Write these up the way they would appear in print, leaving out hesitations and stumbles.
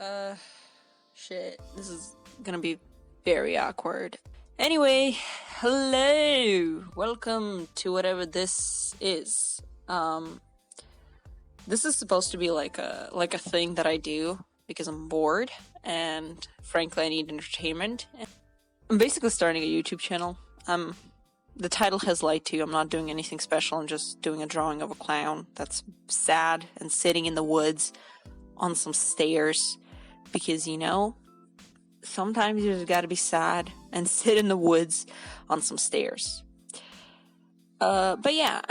Uh, shit. This is gonna be very awkward. Anyway, hello! Welcome to whatever this is. This is supposed to be like a thing that I do because I'm bored and frankly I need entertainment. I'm basically starting a YouTube channel. The title has lied to you. I'm not doing anything special. I'm just doing a drawing of a clown that's sad and sitting in the woods on some stairs because, sometimes you just gotta be sad and sit in the woods on some stairs. But yeah,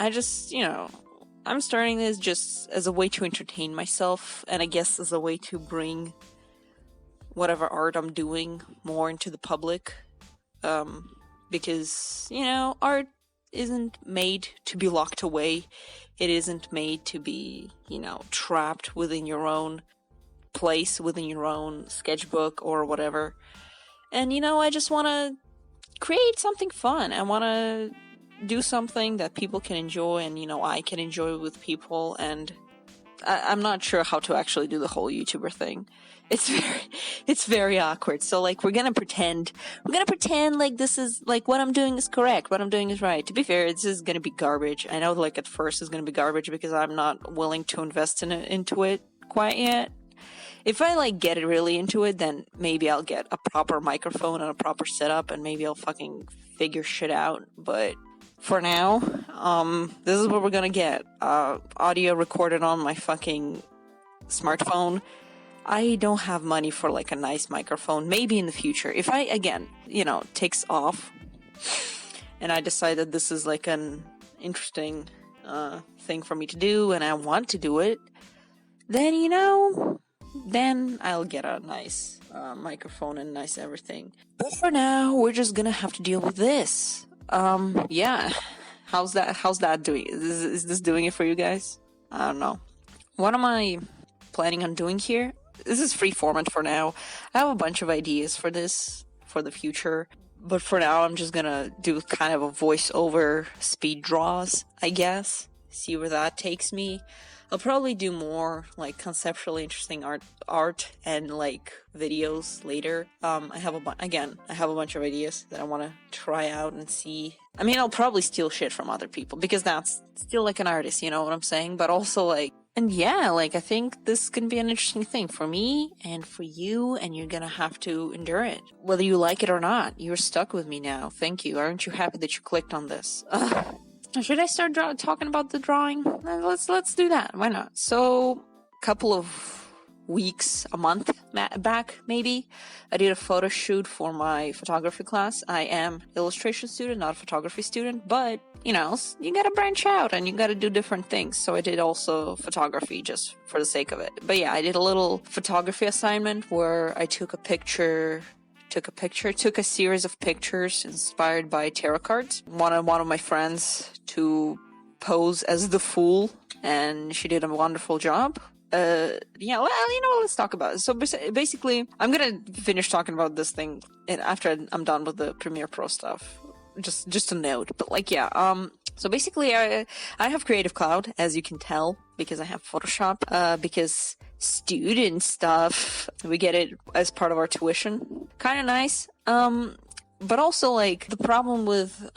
I'm starting this just as a way to entertain myself and I guess as a way to bring whatever art I'm doing more into the public. Because, art isn't made to be locked away. It isn't made to be, trapped within your own place, within your own sketchbook or whatever. And, I just want to create something fun. I want to do something that people can enjoy and, I can enjoy with people. And I'm not sure how to actually do the whole YouTuber thing. It's very awkward. So we're gonna pretend like this is like what I'm doing is correct. What I'm doing is right. To be fair, this is gonna be garbage. I know at first it's gonna be garbage because I'm not willing to invest into it quite yet. If I get it really into it, then maybe I'll get a proper microphone and a proper setup and maybe I'll fucking figure shit out. But for now, this is what we're gonna get. Audio recorded on my fucking smartphone. I don't have money for a nice microphone. Maybe in the future. If I, again, takes off and I decide that this is an interesting thing for me to do and I want to do it, then, then I'll get a nice microphone and nice everything. But for now, we're just gonna have to deal with this. Yeah. How's that doing? Is this doing it for you guys? I don't know. What am I planning on doing here? This is free format for now. I have a bunch of ideas for this for the future, but for now I'm just gonna do kind of a voiceover speed draws, I guess. See where that takes me. I'll probably do more conceptually interesting art and videos later. I have a bunch of ideas that I want to try out and see. I mean, I'll probably steal shit from other people because that's still an artist, you know what I'm saying? But also and yeah, I think this can be an interesting thing for me and for you, and you're gonna have to endure it. Whether you like it or not, you're stuck with me now. Thank you. Aren't you happy that you clicked on this? Should I start talking about the drawing? Let's do that. Why not? So, couple of weeks, a month back, maybe, I did a photo shoot for my photography class. I am illustration student, not a photography student, but, you gotta branch out and you gotta do different things. So I did also photography just for the sake of it. But yeah, I did a little photography assignment where I took a series of pictures inspired by tarot cards. One of my friends to pose as the Fool, and she did a wonderful job. Let's talk about it. So basically, I'm gonna finish talking about this thing after I'm done with the Premiere Pro stuff. Just a note, but so basically, I have Creative Cloud, as you can tell, because I have Photoshop, because student stuff, we get it as part of our tuition. Kind of nice. But also, the problem with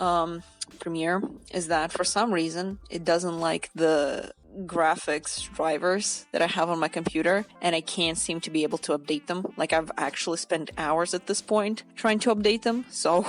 Premiere is that for some reason, it doesn't like the graphics drivers that I have on my computer, and I can't seem to be able to update them. I've actually spent hours at this point trying to update them, so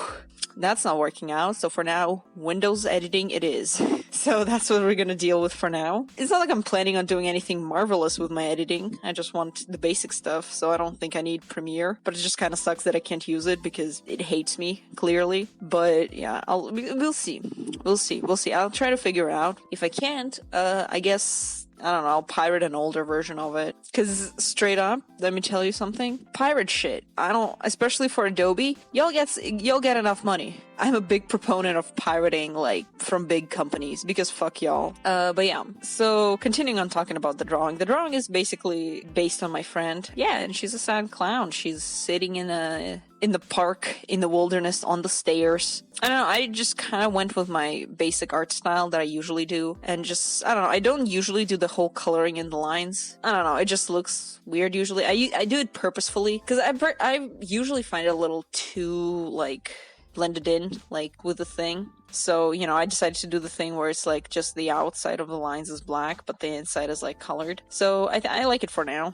that's not working out. So for now, Windows editing it is. So that's what we're gonna deal with for now. It's not like I'm planning on doing anything marvelous with my editing. I just want the basic stuff, so I don't think I need Premiere. But it just kind of sucks that I can't use it because it hates me, clearly. But yeah, we'll see. We'll see. I'll try to figure it out. If I can't, I guess, I don't know, I'll pirate an older version of it. Because straight up, let me tell you something. Pirate shit. Especially for Adobe, you'll get enough money. I'm a big proponent of pirating, like, from big companies, because fuck y'all. But yeah, so continuing on talking about the drawing. The drawing is basically based on my friend. Yeah, and she's a sad clown. She's sitting in the park, in the wilderness, on the stairs. I don't know, I just kind of went with my basic art style that I usually do, and just, I don't know, I don't usually do the whole coloring in the lines. I don't know, it just looks weird usually. I do it purposefully, because I usually find it a little too, like, blended in, like, with the thing. So, you know, I decided to do the thing where it's like just the outside of the lines is black, but the inside is like colored. So I like it for now.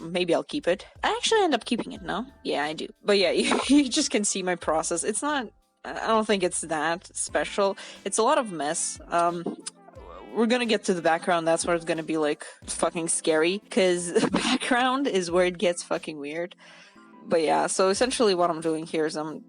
Maybe I'll keep it. I actually end up keeping it, no? Yeah, I do. But yeah, you just can see my process. It's not, I don't think it's that special. It's a lot of mess. We're gonna get to the background. That's where it's gonna be like fucking scary, because the background is where it gets fucking weird. But yeah, so essentially what I'm doing here is I've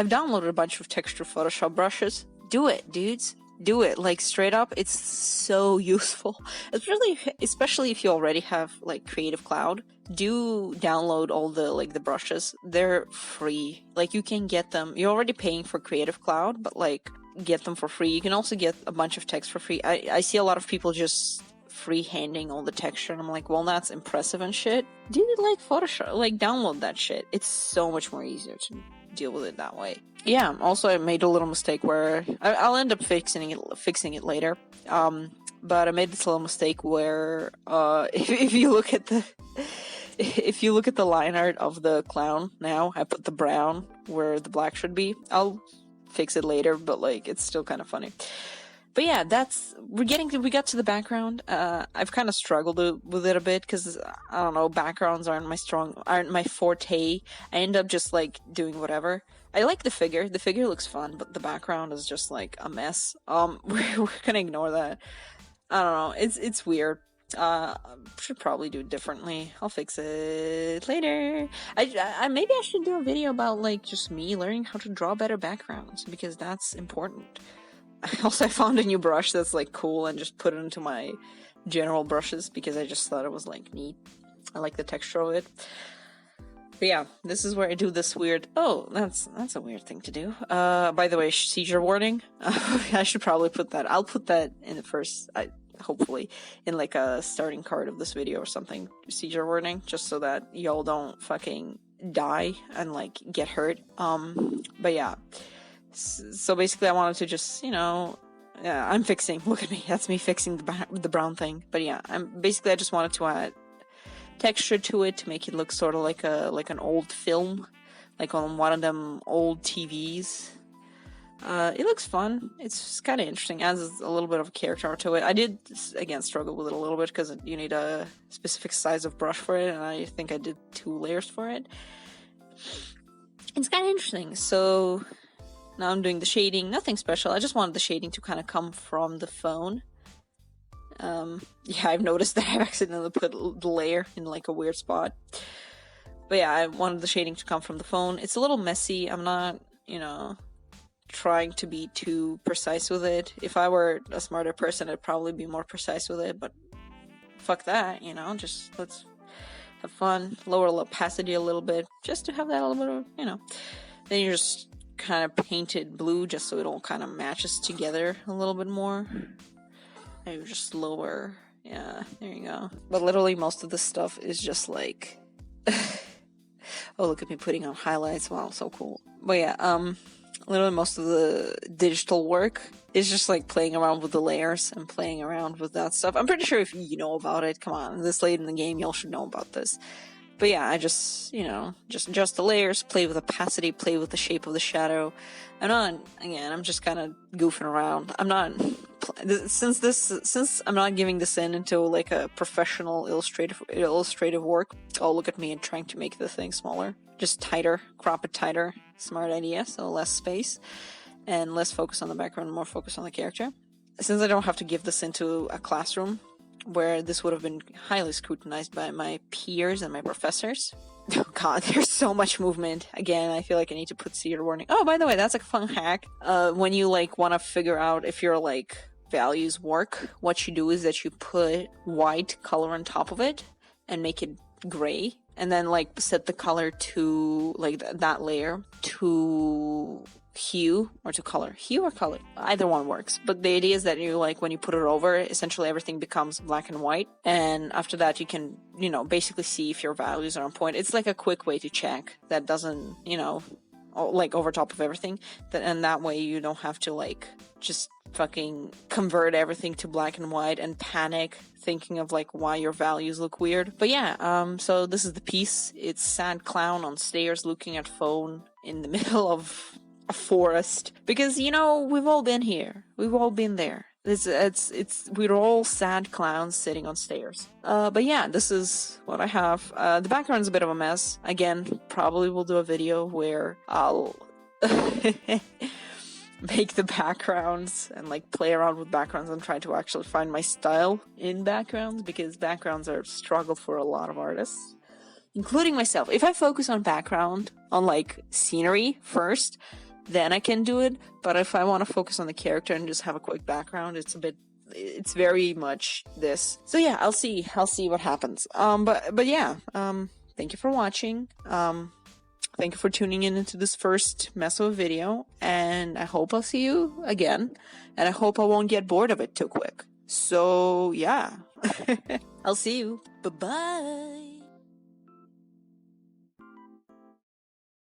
downloaded a bunch of texture Photoshop brushes. Do it, dudes. Do it. Like, straight up, it's so useful. Especially if you already have, like, Creative Cloud. Do download all the brushes. They're free. Like, you can get them. You're already paying for Creative Cloud, but, like, get them for free. You can also get a bunch of text for free. I see a lot of people just freehanding all the texture, and I'm like, well, that's impressive and shit. Do it like Photoshop, like, download that shit. It's so much more easier to deal with it that way. Yeah, also I made a little mistake where I'll end up fixing it later. But I made this little mistake where if you look at the line art of the clown now, I put the brown where the black should be. I'll fix it later, but like, it's still kind of funny. But yeah, we got to the background. I've kind of struggled with it a bit, because I don't know, backgrounds aren't my forte. I end up just like doing whatever. I like the figure. The figure looks fun, but the background is just like a mess. We're gonna ignore that. I don't know. It's weird. Should probably do it differently. I'll fix it later. I maybe I should do a video about like just me learning how to draw better backgrounds, because that's important. I found a new brush that's like cool, and just put it into my general brushes because I just thought it was like neat. I like the texture of it. But yeah, this is where I do this weird. Oh, that's a weird thing to do. By the way, seizure warning. I should probably put that. I'll put that in the first. Hopefully, in like a starting card of this video or something. Seizure warning, just so that y'all don't fucking die and like get hurt. But yeah. So basically, I wanted to just, you know, I'm fixing. Look at me, that's me fixing the brown thing. But yeah, I just wanted to add texture to it to make it look sort of like an old film, like on one of them old TVs. It looks fun. It's kind of interesting. Adds a little bit of a character to it. I did again struggle with it a little bit because you need a specific size of brush for it, and I think I did 2 layers for it. It's kind of interesting. So now I'm doing the shading. Nothing special. I just wanted the shading to kind of come from the phone. Yeah, I've noticed that I've accidentally put the layer in like a weird spot. But yeah, I wanted the shading to come from the phone. It's a little messy. I'm not, you know, trying to be too precise with it. If I were a smarter person, I'd probably be more precise with it. But fuck that, you know, just let's have fun. Lower the opacity a little bit, just to have that a little bit of, you know. Then you just kind of paint it blue just so it all kind of matches together a little bit more. Maybe just lower. Yeah, there you go. But literally most of this stuff is just like oh, look at me putting on highlights. Wow, so cool. But yeah, literally most of the digital work is just like playing around with the layers and playing around with that stuff. I'm pretty sure if you know about it, come on, this late in the game, y'all should know about this. But yeah, I just, you know, just adjust the layers, play with opacity, play with the shape of the shadow. I'm just kind of goofing around. Since I'm not giving this into like a professional illustrative work. Oh, look at me and trying to make the thing smaller. Just tighter, crop it tighter. Smart idea, so less space and less focus on the background, more focus on the character. Since I don't have to give this into a classroom, where this would have been highly scrutinized by my peers and my professors. Oh god, there's so much movement. Again, I feel like I need to put seizure warning. Oh, by the way, that's a fun hack. When you like want to figure out if your like values work, what you do is that you put white color on top of it and make it gray, and then like set the color to like that layer to hue or to color. Hue or color, either one works. But the idea is that you like when you put it over, essentially everything becomes black and white, and after that you can, you know, basically see if your values are on point. It's like a quick way to check that doesn't, you know, like over top of everything, and that way you don't have to like just fucking convert everything to black and white and panic thinking of like why your values look weird. But yeah, so this is the piece. It's sad clown on stairs looking at phone in the middle of a forest, because, you know, we've all been here, we've all been there. We're all sad clowns sitting on stairs. But yeah, this is what I have. The background's a bit of a mess. Again, probably will do a video where I'll make the backgrounds and like play around with backgrounds and try to actually find my style in backgrounds, because backgrounds are a struggle for a lot of artists, including myself. If I focus on background, on like scenery first, then I can do it. But if I want to focus on the character and just have a quick background, it's very much this. So yeah, I'll see what happens. But yeah, thank you for watching. Thank you for tuning in into this first mess of a video, and I hope I'll see you again, and I hope I won't get bored of it too quick. So yeah, I'll see you. Bye-bye.